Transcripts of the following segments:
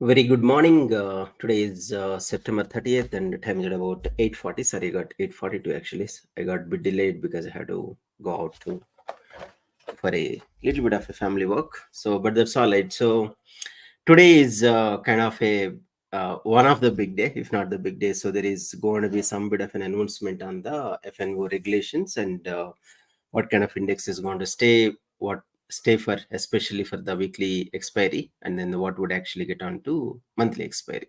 Very good morning. Today is September 30th and the time is at about 8:40. Sorry, I got 8:42 actually. I got a bit delayed because I had to go out for a little bit of a family work. So, but that's all right. So, today is kind of a one of the big day, if not the big day. So, there is going to be some bit of an announcement on the FNO regulations and what kind of index is going to stay, what stay for, especially for the weekly expiry, and then what would actually get on to monthly expiry.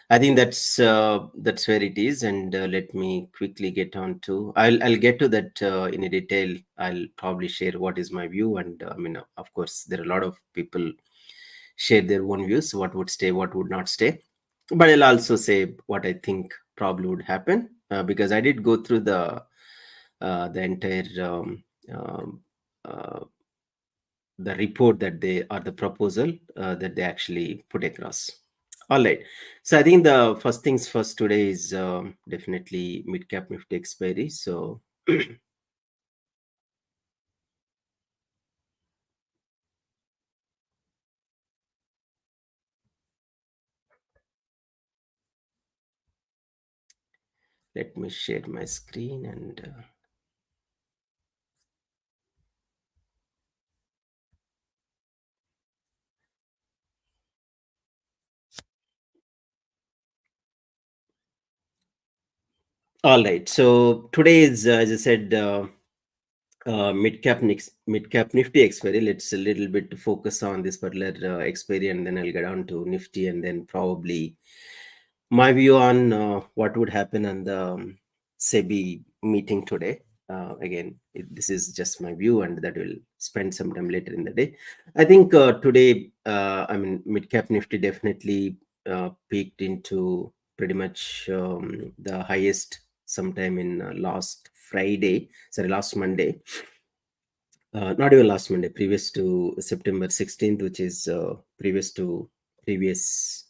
I think that's where it is, and let me quickly get on to. I'll get to that in a detail. I'll probably share what is my view, and I mean, of course, there are a lot of people share their own views, what would stay, what would not stay. But I'll also say what I think probably would happen because I did go through the entire uh, the report that they or the proposal that they actually put across. All right. So I think the first things first today is definitely mid cap Nifty expiry. So let me share my screen and all right. So today is, as I said, mid cap Nifty expiry. Let's a little bit focus on this particular expiry, and then I'll get on to Nifty, and then probably my view on what would happen on the SEBI meeting today. Again, this is just my view, and that will spend some time later in the day. I think today, I mean, mid cap Nifty definitely peaked into pretty much the highest sometime in last Friday, sorry, last Monday. Not even last Monday, previous to September 16th, which is previous to previous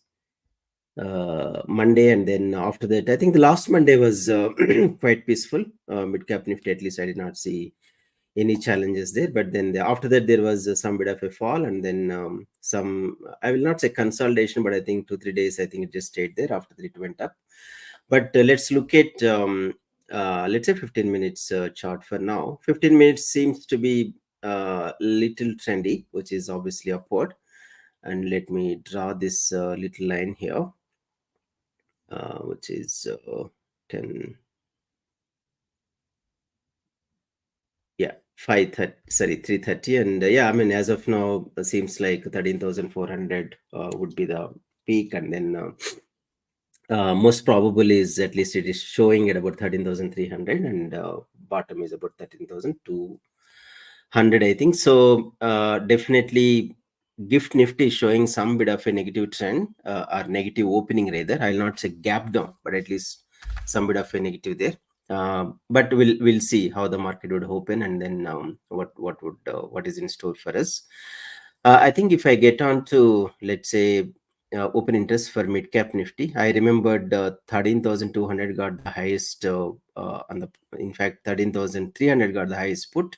Monday, and then after that, I think the last Monday was quite peaceful. Mid cap Nifty, at least I did not see any challenges there. But then after that, there was some bit of a fall, and then some. I will not say consolidation, but I think 2 3 days. I think it just stayed there. After that, it went up. But let's look at let's say 15 minutes chart for now. 15 minutes seems to be little trendy, which is obviously upward. And let me draw this little line here, which is 10, yeah, 530, sorry, 330. And yeah, I mean, as of now, seems like 13,400 would be the peak. And then most probable is, at least it is showing at about 13,300, and bottom is about 13,200, I think. So definitely Gift Nifty is showing some bit of a negative trend or negative opening rather. I'll not say gap down, but at least some bit of a negative there. But we'll see how the market would open, and then what is in store for us. I think if I get on to, let's say, open interest for mid cap Nifty, I remembered 13,200 got the highest on the, in fact 13,300 got the highest put,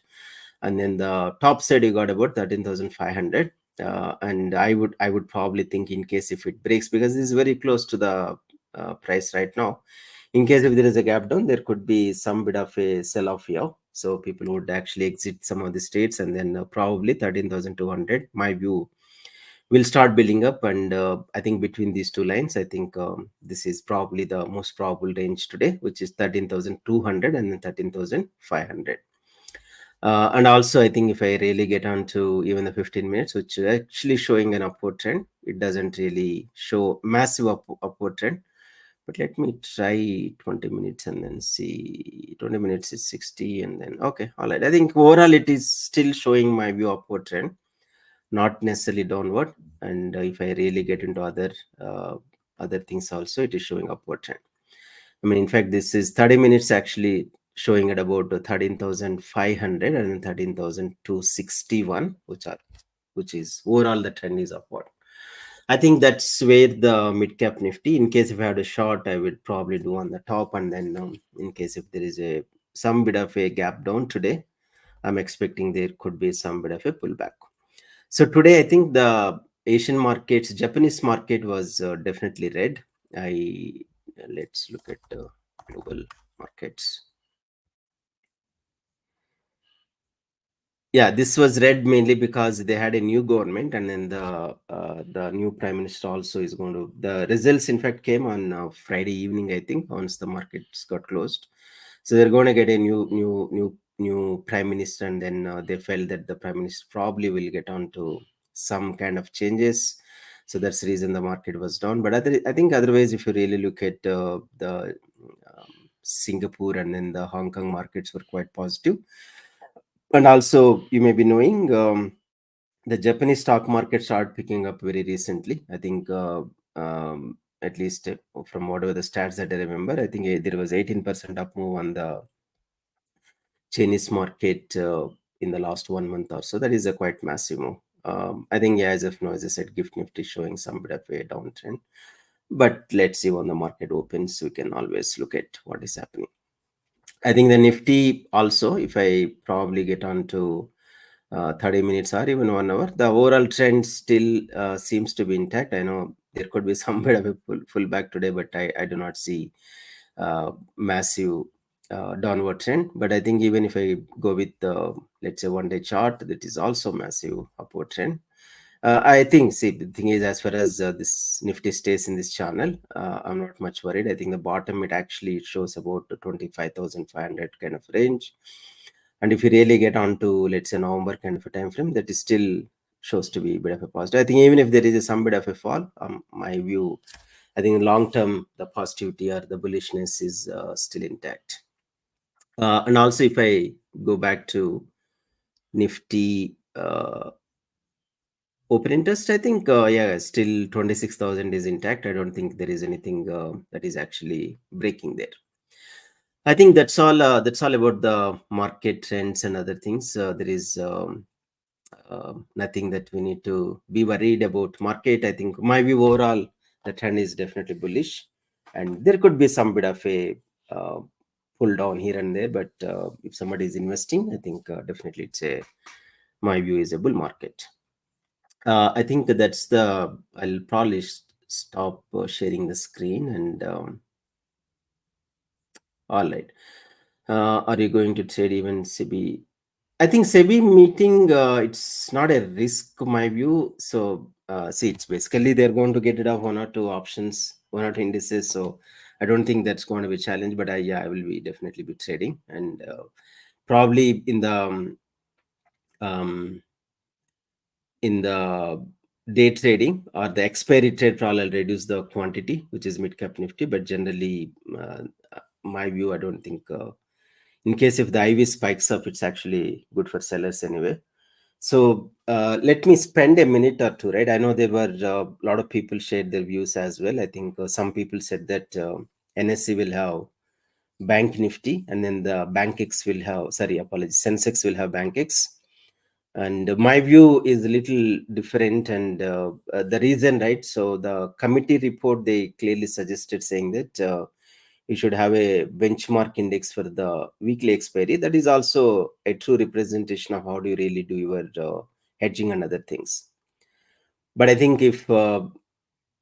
and then the top side you got about 13,500. And I would probably think, in case if it breaks, because this is very close to the price right now, in case if there is a gap down, there could be some bit of a sell off here, so people would actually exit some of the states, and then probably 13,200, my view, will start building up. And I think between these two lines, I think this is probably the most probable range today, which is 13,200 and then 13,500. And also, I think if I really get on to even the 15 minutes, which is actually showing an upward trend, it doesn't really show massive upward trend. But let me try 20 minutes and then see. 20 minutes is 60, and then okay, all right. I think overall it is still showing my view upward trend, not necessarily downward. And if I really get into uh, other things also, it is showing upward trend. I mean, in fact, this is 30 minutes actually showing at about 13,500 and 13,261, which is overall the trend is upward. I think that's where the mid cap Nifty, in case if I had a short, I would probably do on the top, and then in case if there is a some bit of a gap down today, I'm expecting there could be some bit of a pullback. So today, I think the Asian markets, Japanese market was definitely red. I Let's look at global markets. Yeah, this was red mainly because they had a new government, and then the new prime minister also is going to. The results, in fact, came on Friday evening, I think, once the markets got closed. So they're going to get a new prime minister, and then they felt that the prime minister probably will get on to some kind of changes. So that's the reason the market was down. But I think otherwise, if you really look at the Singapore and then the Hong Kong markets were quite positive. And also, you may be knowing the Japanese stock market started picking up very recently. I think, at least from whatever the stats that I remember, I think there was 18% up move on the Chinese market in the last 1 month or so. That is a quite massive move. I think, yeah, as of now, as I said, Gift Nifty showing some bit of a downtrend. But let's see when the market opens. We can always look at what is happening. I think the Nifty also, if I probably get on to 30 minutes or even 1 hour, the overall trend still seems to be intact. I know there could be some bit of a pull back today, but I do not see massive downward trend. But I think even if I go with let's say 1 day chart, that is also massive upward trend. I think, see, the thing is, as far as this Nifty stays in this channel, I'm not much worried. I think the bottom, it actually shows about 25,500 kind of range. And if you really get onto, let's say, November kind of a time frame, that is still shows to be a bit of a positive. I think even if there is some bit of a fall, my view, I think long term, the positivity or the bullishness is still intact. And also, if I go back to Nifty open interest, I think, yeah, still 26,000 is intact. I don't think there is anything that is actually breaking there. I think that's all. That's all about the market trends and other things. There is nothing that we need to be worried about market. I think my view overall, the trend is definitely bullish, and there could be some bit of a uh, pull down here and there. But if somebody is investing, I think definitely it's a my view is a bull market. I think that's the. I'll probably stop sharing the screen and. All right. Are you going to trade even SEBI? I think SEBI meeting, it's not a risk, my view. So, see, it's basically they're going to get rid of one or two options, one or two indices. So, I don't think that's going to be a challenge. But yeah, I will be definitely be trading, and probably um, in the day trading or the expiry trade, probably I'll reduce the quantity, which is mid cap Nifty. But generally, my view, I don't think. In case if the IV spikes up, it's actually good for sellers anyway. So let me spend a minute or two, right? I know there were a lot of people shared their views as well. I think some people said that NSE will have Bank Nifty, and then the Bank X will have, sorry, apologies, Sensex will have Bank X. And my view is a little different. And the reason, right? So the committee report, they clearly suggested saying that you should have a benchmark index for the weekly expiry. That is also a true representation of how do you really do your hedging and other things. But I think if NSE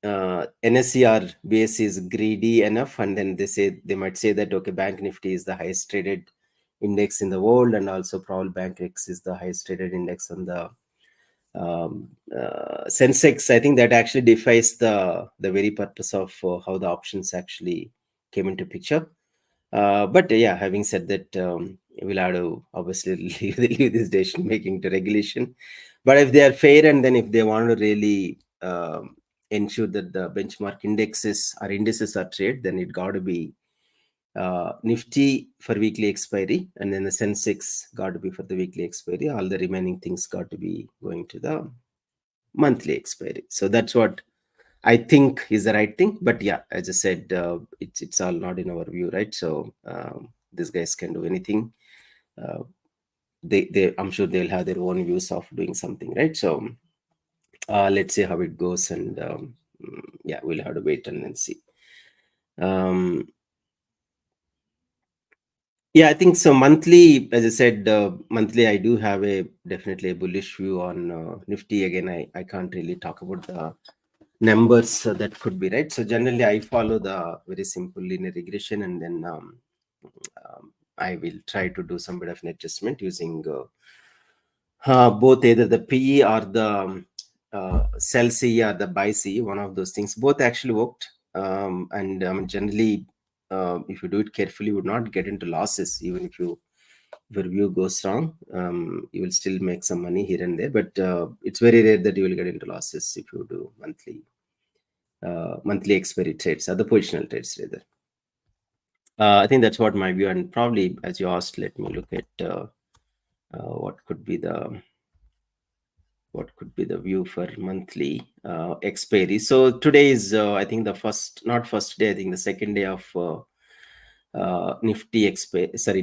or BSE is greedy enough, and then they might say that okay, Bank Nifty is the highest traded index in the world, and also probably Bank X is the highest traded index on the Sensex. I think that actually defies the very purpose of how the options actually came into picture. But yeah, having said that, we'll have to obviously leave this decision making to regulation. But if they are fair, and then if they want to really ensure that the benchmark indexes or indices are traded, then it got to be Nifty for weekly expiry, and then the Sensex got to be for the weekly expiry. All the remaining things got to be going to the monthly expiry. So that's what I think is the right thing. But yeah, as I said, it's all not in our view, right? So these guys can do anything. Uh, they I'm sure they'll have their own views of doing something, right? So let's see how it goes, and yeah, we'll have to wait and then see. Um, Yeah, I think so. Monthly, as I said, monthly, I do have a definitely a bullish view on Nifty. Again, I can't really talk about the numbers that could be right. So generally, I follow the very simple linear regression, and then I will try to do some bit of an adjustment using both either the PE or the sell CE or the buy CE, one of those things. Both actually worked. And generally, if you do it carefully, you would not get into losses, even if your view goes wrong. You will still make some money here and there, but it's very rare that you will get into losses if you do monthly expiry trades or the positional trades rather. I think that's what my view, and probably as you asked, let me look at what could be the view for monthly expiry. So today is I think the first, not first day, I think the second day of Nifty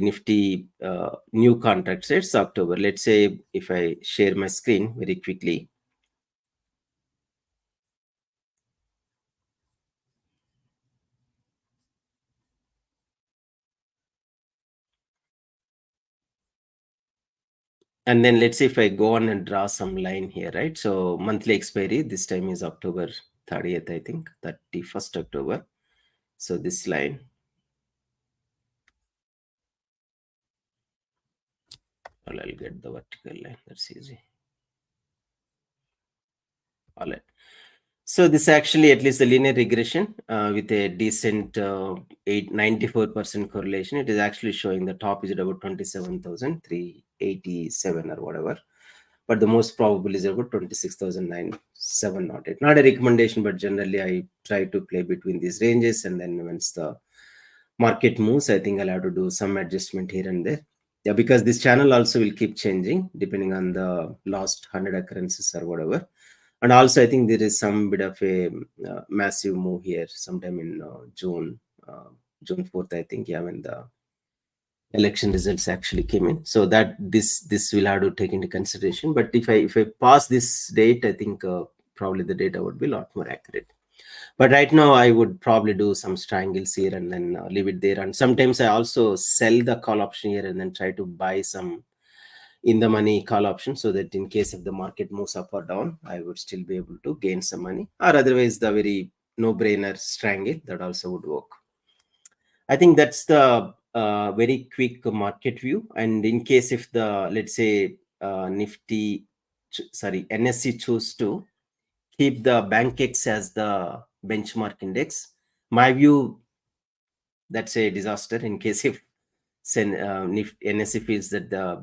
Nifty new contracts. It's October. Let's say if I share my screen very quickly. And then let's say if I go on and draw some line here, right? So monthly expiry this time is October 30th, I think, 31st October. So this line, well, I'll get the vertical line. That's easy. All right. So this actually, at least the linear regression with a decent 94% correlation, it is actually showing the top is at about 27,387 or whatever. But the most probable is about 26,907. Not a recommendation, but generally I try to play between these ranges. And then once the market moves, I think I'll have to do some adjustment here and there. Yeah, because this channel also will keep changing depending on the last 100 occurrences or whatever. And also, I think there is some bit of a massive move here sometime in June 4th, I think, yeah, when the election results actually came in. So that this will have to take into consideration. But if I pass this date, I think probably the data would be a lot more accurate. But right now, I would probably do some triangles here and then leave it there. And sometimes I also sell the call option here and then try to buy some in the money call option, so that in case if the market moves up or down, I would still be able to gain some money. Or otherwise, the very no-brainer strangle that also would work. I think that's the very quick market view. And in case if the, let's say, NSE choose to keep the BankX as the benchmark index, my view, that's a disaster. In case if NSE feels that the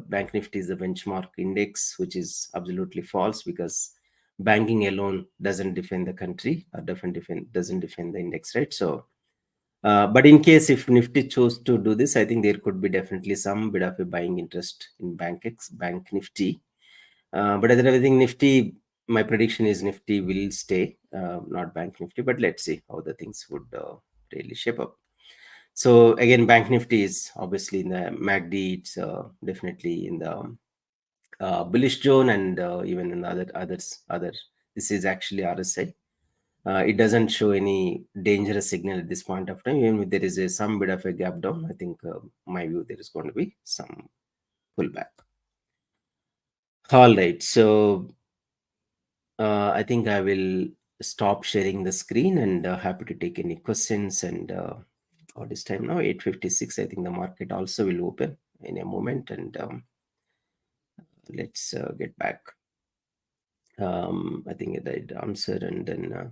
Bank Nifty is the benchmark index, which is absolutely false, because banking alone doesn't defend the country, or doesn't defend the index, right? So but in case if Nifty chose to do this, I think there could be definitely some bit of a buying interest in Bank Nifty. But other than everything, Nifty, my prediction is Nifty will stay, not Bank Nifty. But let's see how the things would really shape up. So again, Bank Nifty is obviously in the MACD. It's definitely in the bullish zone, and even in the other. This is actually RSI. It doesn't show any dangerous signal at this point of time. Even if there is some bit of a gap down, I think my view there is going to be some pullback. All right, so I think I will stop sharing the screen, and happy to take any questions. And what is time now? 8:56. I think the market also will open in a moment, and let's get back. I think I did answer, and then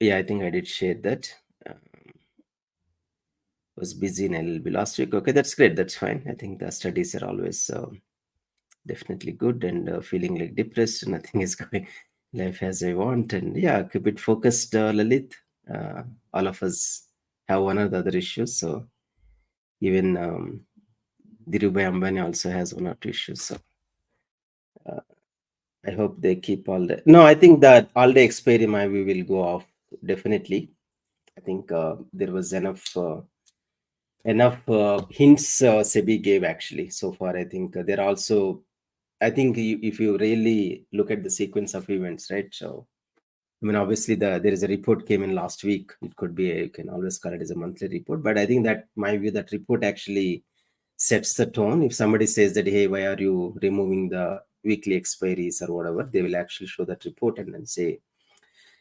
I think I did share that. Was busy in LLB last week. Okay, that's great. That's fine. I think the studies are always definitely good, and feeling like depressed. Nothing is going life as I want. And yeah, keep it focused, Lalit. All of us have one or the other issues. So even Dhirubhai Ambani also has one or two issues. So I hope they keep all the. No, I think that all the expiry my we will go off definitely. I think there was enough hints SEBI gave actually so far. I think they're also. I think if you really look at the sequence of events, right? So I mean, obviously, there is a report came in last week. It could be you can always call it as a monthly report, but I think that my view that report actually sets the tone. If somebody says that, hey, why are you removing the weekly expiries or whatever, they will actually show that report and then say,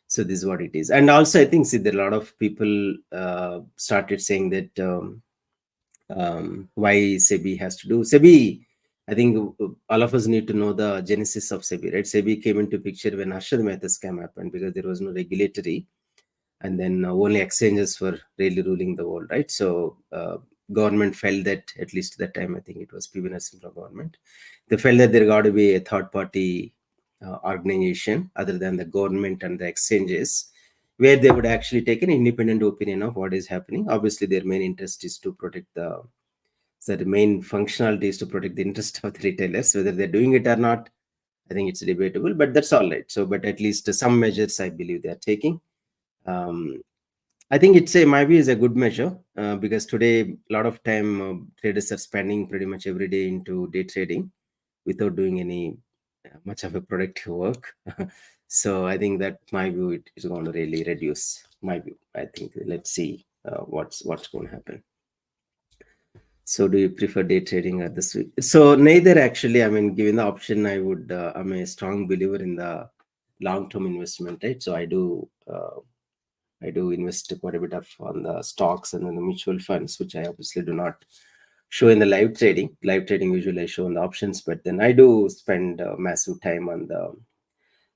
so this is what it is. And also, I think see, there are a lot of people started saying that why SEBI has to do SEBI. I think all of us need to know the genesis of SEBI, right? SEBI came into picture when Harshad Mehta scam happened because there was no regulatory, and then only exchanges were really ruling the world, right? So government felt that, at least at that time, I think it was PV Narasimha government, they felt that there got to be a third party organization other than the government and the exchanges, where they would actually take an independent opinion of what is happening. Obviously, their main interest is to protect the, so the main functionality is to protect the interest of the retailers. Whether they're doing it or not, I think it's debatable, but that's all right. So, but at least some measures I believe they are taking. I think it's a, my view is a good measure because today a lot of time traders are spending pretty much every day into day trading without doing any much of a productive work. So I think that my view it is going to really reduce. My view, I think let's see what's going to happen. So do you prefer day trading or the swing? So neither actually. I mean, given the option, I would. I'm a strong believer in the long-term investment, right? So I do invest quite a bit of on the stocks and on the mutual funds, which I obviously do not show in the live trading. Live trading usually I show on the options, but then I do spend massive time on the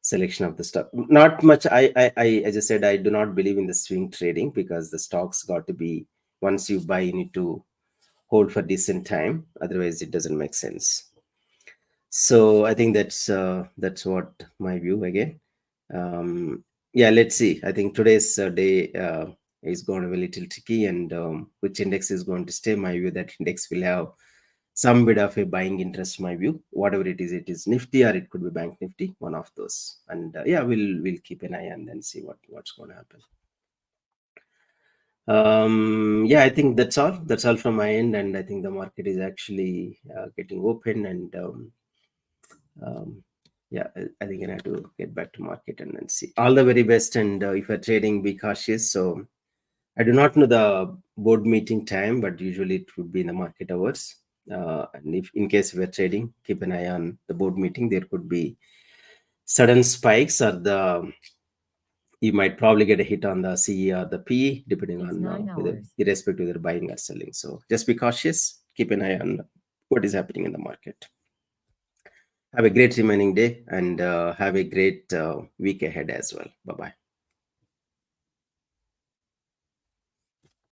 selection of the stock. Not much. As I said, I do not believe in the swing trading because the stocks got to be, once you buy, you need to hold for decent time. Otherwise, it doesn't make sense. So I think that's what my view again. Yeah, let's see. I think today's day is going to be a little tricky, and which index is going to stay. My view that index will have some bit of a buying interest. My view, whatever it is Nifty or it could be Bank Nifty, one of those. And yeah, we'll keep an eye and then see what's going to happen. Yeah, I think that's all from my end, and I think the market is actually getting open, and yeah, I think I have to get back to market and then see. All the very best, and if you're trading, be cautious. So I do not know the board meeting time, but usually it would be in the market hours. And if in case we're trading, keep an eye on the board meeting. There could be sudden spikes, or the you might probably get a hit on the CE or the PE, depending on whether irrespective of whether buying or selling. So just be cautious. Keep an eye on what is happening in the market. Have a great remaining day, and have a great week ahead as well. Bye bye.